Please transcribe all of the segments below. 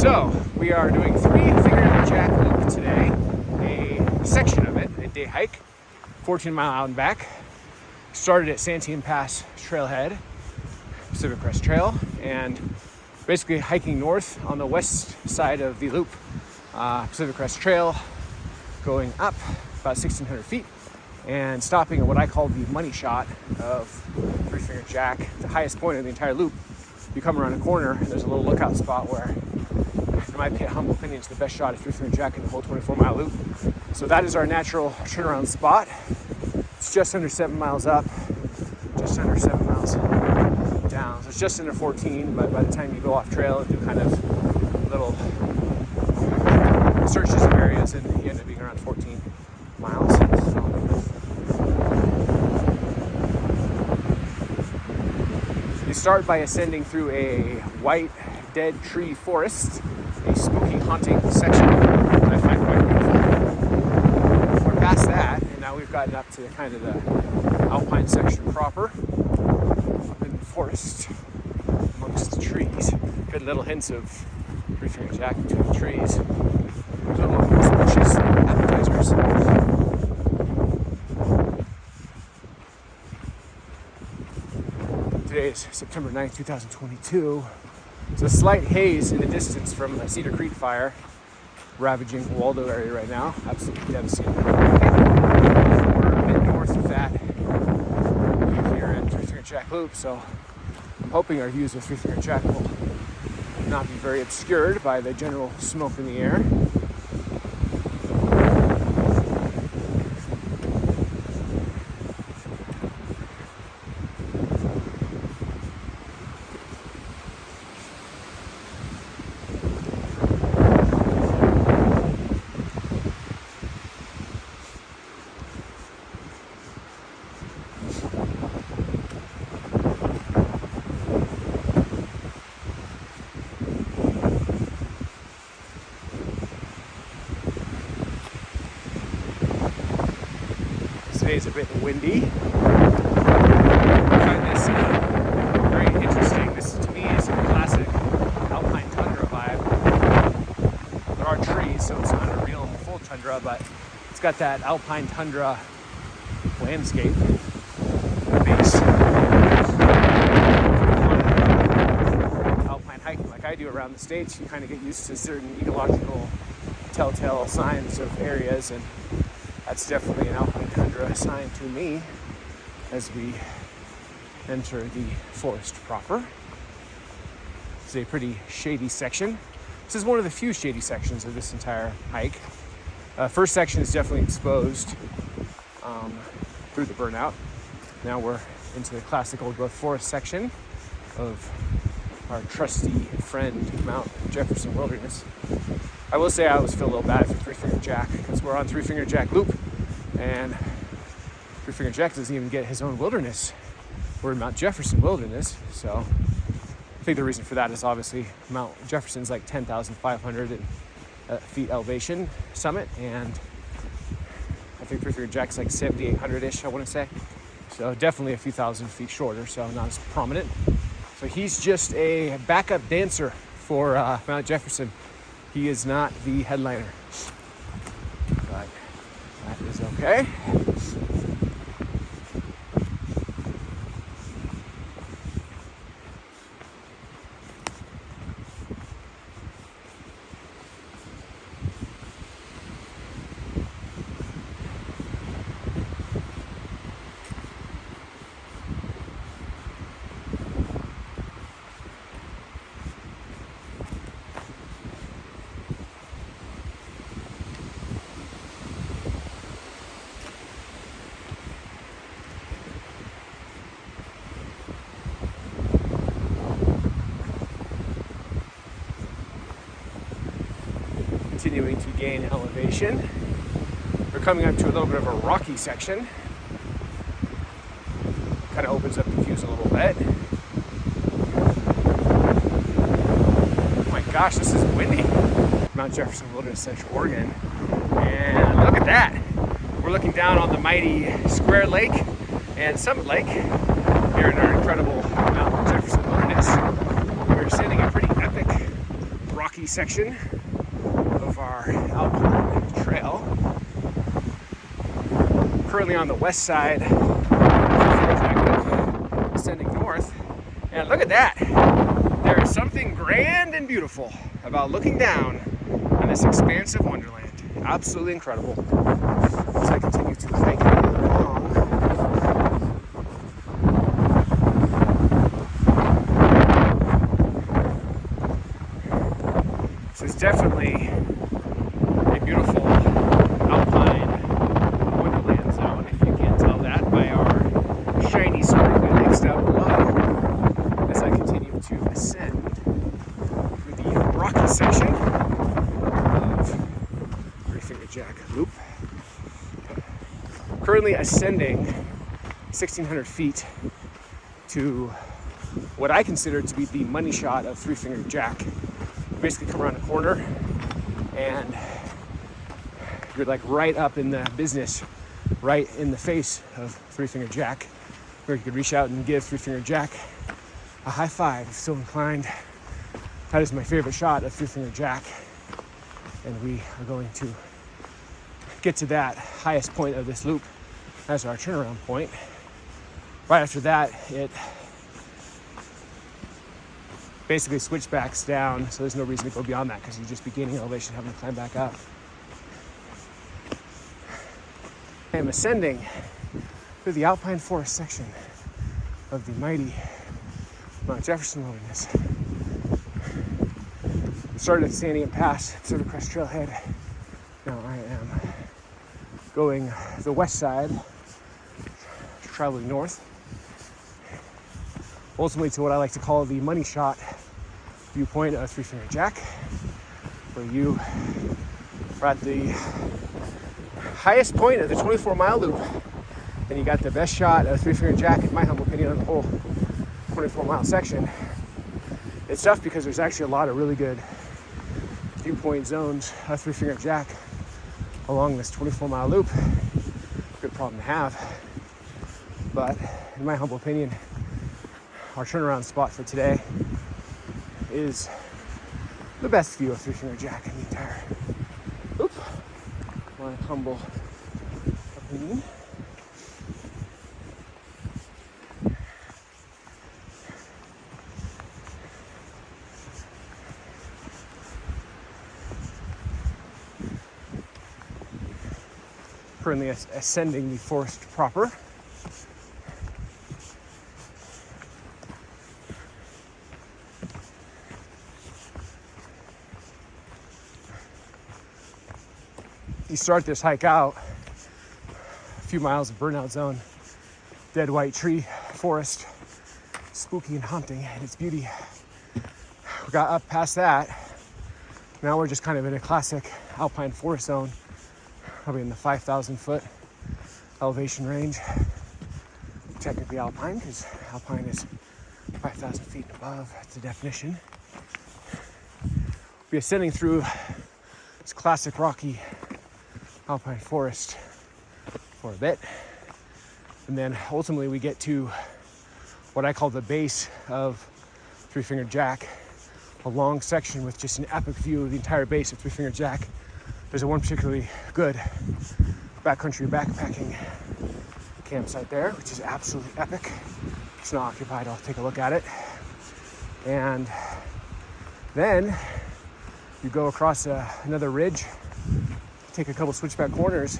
So we are doing Three-Fingered Jack Loop today, a section of it, a day hike, 14-mile out and back. Started at Santiam Pass Trailhead, Pacific Crest Trail, and basically hiking north on the west side of the loop, Pacific Crest Trail, going up about 1,600 feet and stopping at what I call the money shot of Three-Fingered Jack, the highest point of the entire loop. You come around a corner and there's a little lookout spot where, in my humble opinion, it's the best shot of Three-Fingered Jack in the whole 24-mile loop. So that is our natural turnaround spot. It's just under 7 miles up, just under 7 miles down. So it's just under 14, but by the time you go off trail and do kind of little searches of areas, and you end up being around 14 miles. So you start by ascending through a white dead tree forest, a spooky haunting section that I find quite beautiful. We're past that, and now we've gotten up to kind of the Alpine section proper, up in the forest amongst the trees. Good little hints of Three-Fingered Jack between the trees. There's almost bushes, appetizers. Today is September 9th, 2022. There's a slight haze in the distance from the Cedar Creek fire ravaging Waldo area right now. Absolutely devastating. We're a bit north of that here at Three-Fingered Jack Loop, so I'm hoping our views of Three-Fingered Jack will not be very obscured by the general smoke in the air. Today's a bit windy. I find this very interesting. This to me is a classic Alpine tundra vibe. There are trees, so it's not a real full tundra, but it's got that Alpine tundra landscape base. Alpine hiking like I do around the States, you kind of get used to certain ecological telltale signs of areas, and that's definitely an Alpine tundra sign to me as we enter the forest proper. It's a pretty shady section. This is one of the few shady sections of this entire hike. First section is definitely exposed through the burnout. Now we're into the classic old growth forest section of our trusty friend, Mount Jefferson Wilderness. I will say I always feel a little bad for Three-Fingered Jack because we're on Three-Fingered Jack Loop, and Three-Fingered Jack doesn't even get his own wilderness. We're in Mount Jefferson Wilderness, so I think the reason for that is obviously Mount Jefferson's like 10,500 feet elevation summit, and I think Three-Fingered Jack's like 7,800-ish, I want to say. So definitely a few thousand feet shorter, so not as prominent. So he's just a backup dancer for Mount Jefferson. He is not the headliner, but that is okay. Continuing to gain elevation. We're coming up to a little bit of a rocky section. Kind of opens up the views a little bit. Oh my gosh, this is windy. Mount Jefferson Wilderness, Central Oregon. And look at that. We're looking down on the mighty Square Lake and Summit Lake here in our incredible Mount Jefferson Wilderness. We're ascending a pretty epic rocky rocky section of our Alpine trail. Currently on the west side, ascending north, and look at that. There is something grand and beautiful about looking down on this expansive wonderland. Absolutely incredible. As I continue to hike along. So it's definitely a beautiful alpine wonderland zone, if you can't tell that by our shiny circle next out below. As I continue to ascend through the rocky section of Three Finger Jack Loop. Currently ascending 1,600 feet to what I consider to be the money shot of Three Finger Jack. You basically come around a corner and you're like right up in the business, right in the face of Three Finger Jack, where you could reach out and give Three Finger Jack a high five if so inclined. That is my favorite shot of Three Finger Jack, and we are going to get to that highest point of this loop as our turnaround point. Right after that, it basically switchbacks down, so there's no reason to go beyond that because you just be gaining elevation, having to climb back up. I am ascending through the Alpine Forest section of the mighty Mount Jefferson Wilderness. Started at Santiam Pass, sort of Crest Trailhead. Now I am going the west side, traveling north, ultimately to what I like to call the money shot viewpoint of Three Finger Jack, where you are at the highest point of the 24-mile loop, and you got the best shot of Three Finger Jack, in my humble opinion, on the whole 24-mile section. It's tough because there's actually a lot of really good viewpoint zones of Three Finger Jack along this 24-mile loop. Good problem to have, but in my humble opinion, our turnaround spot for today is the best view of Three Finger Jack in the entire loop. My humble opinion. Currently ascending the forest proper. You start this hike out, a few miles of burnout zone, dead white tree forest, spooky and haunting in its beauty. We got up past that. Now we're just kind of in a classic alpine forest zone, probably in the 5,000 foot elevation range. Technically alpine, because alpine is 5,000 feet above, that's the definition. We'll be ascending through this classic rocky alpine forest for a bit, and then ultimately we get to what I call the base of Three Finger Jack, a long section with just an epic view of the entire base of Three Finger Jack. There's one particularly good backcountry backpacking campsite there, which is absolutely epic. It's not occupied, I'll take a look at it. And then you go across another ridge, take a couple switchback corners,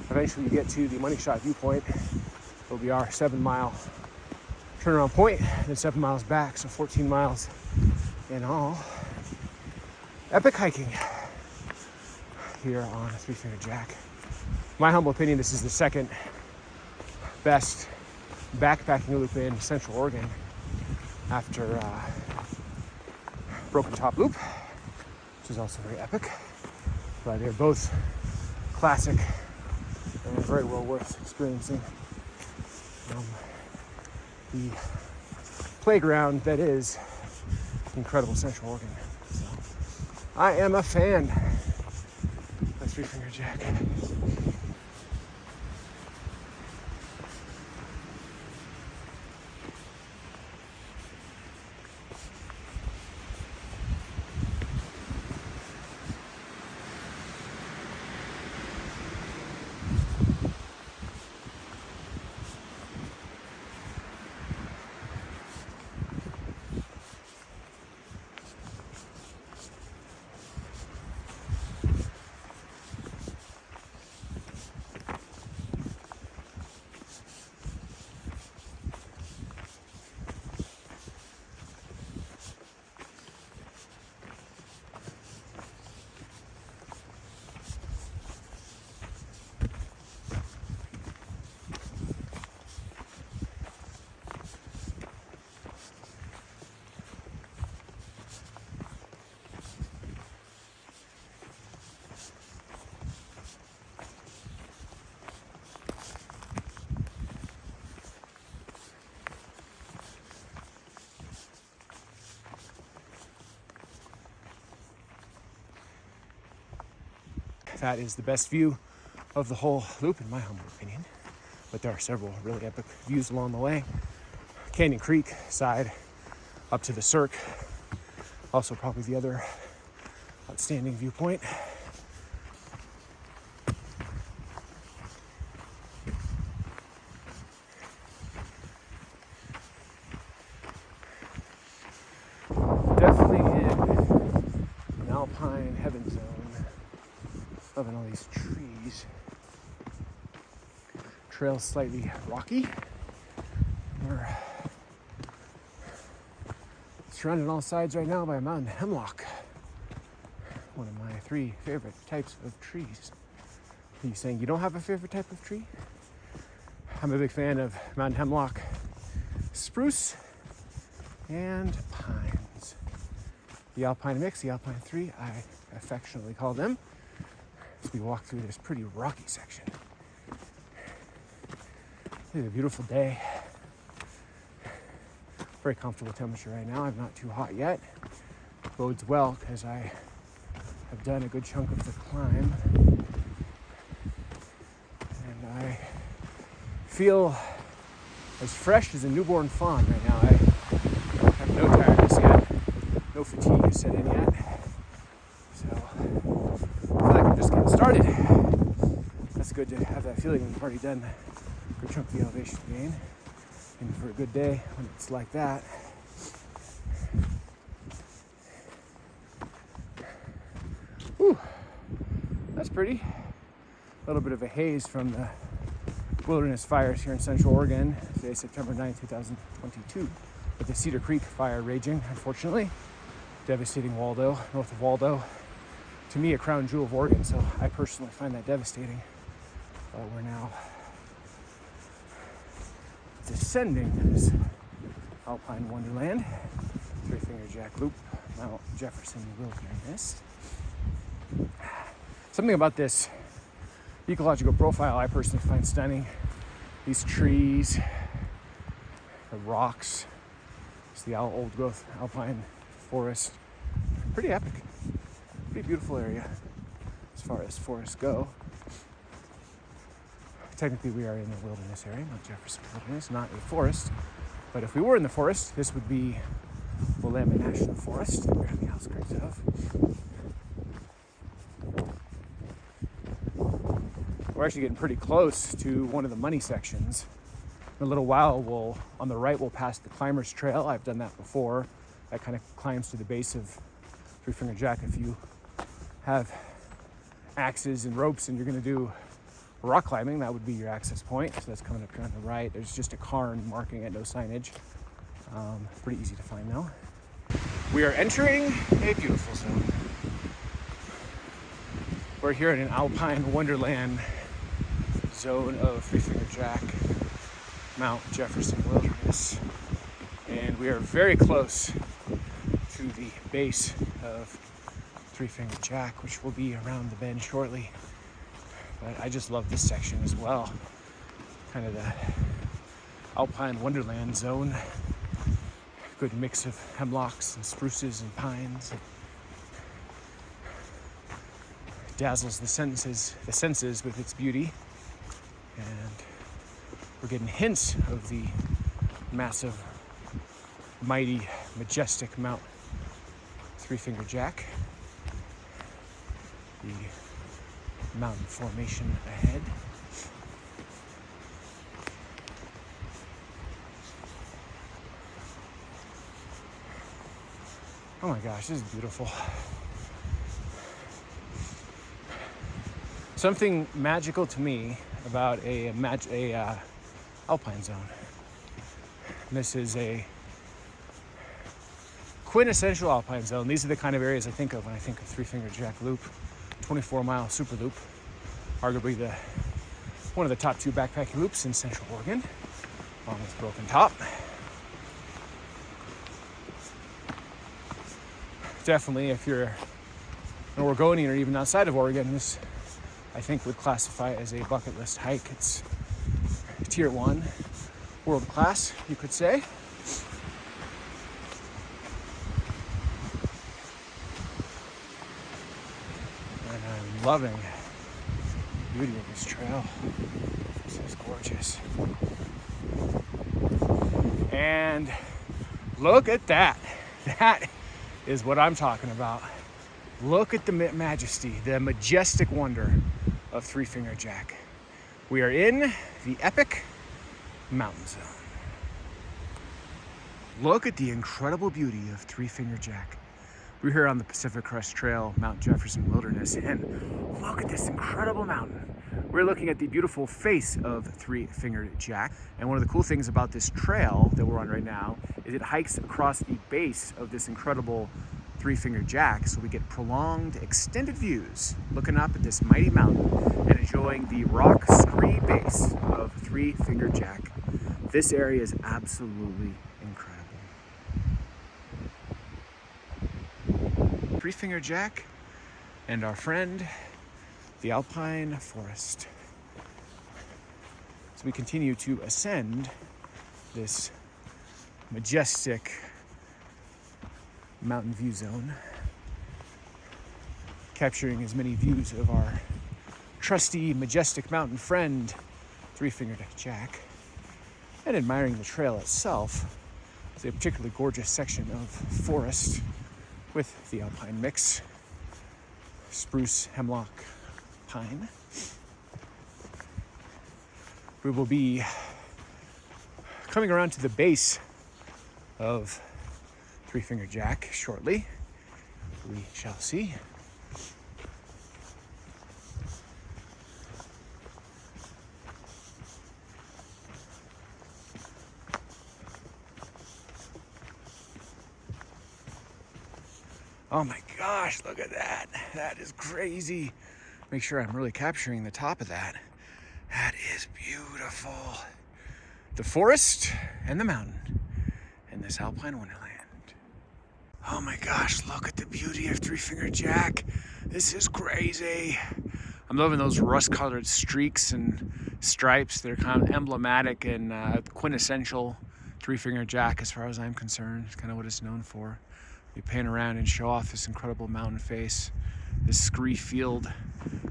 eventually you get to the money shot viewpoint. It'll be our 7-mile turnaround point, and then 7 miles back, so 14 miles in all. Epic hiking here on Three Finger Jack. My humble opinion, this is the second best backpacking loop in Central Oregon after Broken Top Loop, which is also very epic. But they're both classic and very well worth experiencing. The playground that is incredible Central Oregon. So I am a fan of Three Finger Jack. that is the best view of the whole loop, in my humble opinion. But there are several really epic views along the way. Canyon Creek side up to the Cirque, also probably the other outstanding viewpoint. Definitely in an alpine heaven zone. Loving all these trees. Trail's slightly rocky. We're surrounded on all sides right now by a mountain hemlock. One of my 3 favorite types of trees. Are you saying you don't have a favorite type of tree? I'm a big fan of mountain hemlock, spruce, and pines. The Alpine mix, the Alpine 3, I affectionately call them, as we walk through this pretty rocky section. It's a beautiful day. Very comfortable temperature right now. I'm not too hot yet. Bodes well because I have done a good chunk of the climb. And I feel as fresh as a newborn fawn right now. I have no tiredness yet. No fatigue has set in yet. So I feel like I'm just getting started. That's good to have that feeling when you've already done a good chunk of the elevation gain. And for a good day when it's like that. Whew, that's pretty. A little bit of a haze from the wilderness fires here in Central Oregon. Today, September 9th, 2022. With the Cedar Creek fire raging, unfortunately. Devastating Waldo, north of Waldo. To me, a crown jewel of Oregon, so I personally find that devastating. But we're now descending this Alpine Wonderland, Three Finger Jack Loop, Mount Jefferson Wilderness. Something about this ecological profile I personally find stunning. These trees, the rocks, it's the old growth alpine forest. Pretty epic, pretty beautiful area as far as forests go. Technically, we are in the wilderness area, Mount Jefferson Wilderness, not a forest. But if we were in the forest, this would be Willamette National Forest that we're on the outskirts of. We're actually getting pretty close to one of the money sections. In a little while, on the right, we'll pass the Climber's Trail. I've done that before. That kind of climbs to the base of Three Finger Jack. If you have axes and ropes and you're going to do rock climbing, that would be your access point. So that's coming up here on the right. There's just a cairn marking it, no signage. Pretty easy to find now. We are entering a beautiful zone. We're here in an alpine wonderland zone of Three Finger Jack, Mount Jefferson Wilderness. And we are very close to the base of Three Finger Jack, which will be around the bend shortly. But I just love this section as well. Kind of the alpine wonderland zone. Good mix of hemlocks and spruces and pines. Dazzles the senses with its beauty. And we're getting hints of the massive, mighty, majestic Mount Three Finger Jack. The mountain formation ahead. Oh my gosh, this is beautiful. Something magical to me about a alpine zone. This is a quintessential alpine zone. These are the kind of areas I think of when I think of Three Finger Jack Loop. 24-mile super loop, arguably one of the top 2 backpacking loops in Central Oregon, along with Broken Top. Definitely, if you're an Oregonian or even outside of Oregon, this I think would classify as a bucket list hike. It's tier 1, world class, you could say. And I'm loving beauty of this trail. This is gorgeous. And look at that. That is what I'm talking about. Look at the majesty, the majestic wonder of Three Finger Jack. We are in the epic mountain zone. Look at the incredible beauty of Three Finger Jack. We're here on the Pacific Crest Trail, Mount Jefferson Wilderness, and look at this incredible mountain. We're looking at the beautiful face of Three Fingered Jack. And one of the cool things about this trail that we're on right now is it hikes across the base of this incredible Three Finger Jack, so we get prolonged, extended views looking up at this mighty mountain and enjoying the rock scree base of Three Finger Jack. This area is absolutely incredible. Three Finger Jack and our friend, the Alpine Forest. So we continue to ascend this majestic mountain view zone, capturing as many views of our trusty, majestic mountain friend, Three Fingered Jack, and admiring the trail itself. It's a particularly gorgeous section of forest with the alpine mix, spruce, hemlock, pine. We will be coming around to the base of Three Finger Jack shortly. We shall see. Oh my gosh, look at that. That is crazy. Make sure I'm really capturing the top of that. That is beautiful. The forest and the mountain and this alpine wonderland. Oh my gosh, look at the beauty of Three Finger Jack. This is crazy. I'm loving those rust-colored streaks and stripes. They're kind of emblematic and quintessential Three Finger Jack as far as I'm concerned. It's kind of what it's known for. We pan around and show off this incredible mountain face, this scree field.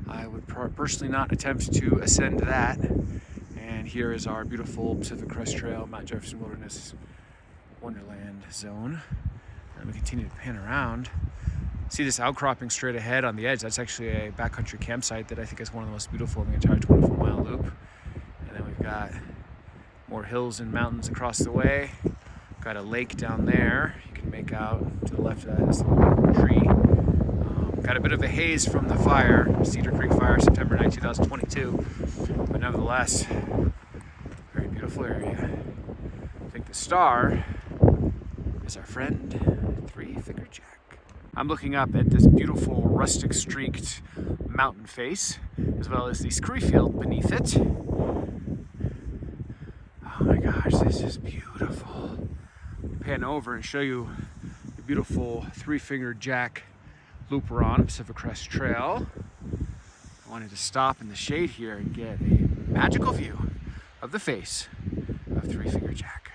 I would personally not attempt to ascend that. And here is our beautiful Pacific Crest Trail, Mount Jefferson Wilderness Wonderland Zone. And we continue to pan around. See this outcropping straight ahead on the edge? That's actually a backcountry campsite that I think is one of the most beautiful in the entire 24-mile loop. And then we've got more hills and mountains across the way. Got a lake down there. You can make out to the left of that is a little tree. Got a bit of a haze from the fire, Cedar Creek fire, September 9, 2022. But nevertheless, very beautiful area. I think the star is our friend, Three Finger Jack. I'm looking up at this beautiful rustic streaked mountain face, as well as the scree field beneath it. Oh my gosh, this is beautiful. Pan over and show you the beautiful Three Finger Jack loop we're on, Pacific Crest Trail. I wanted to stop in the shade here and get a magical view of the face of Three Finger Jack.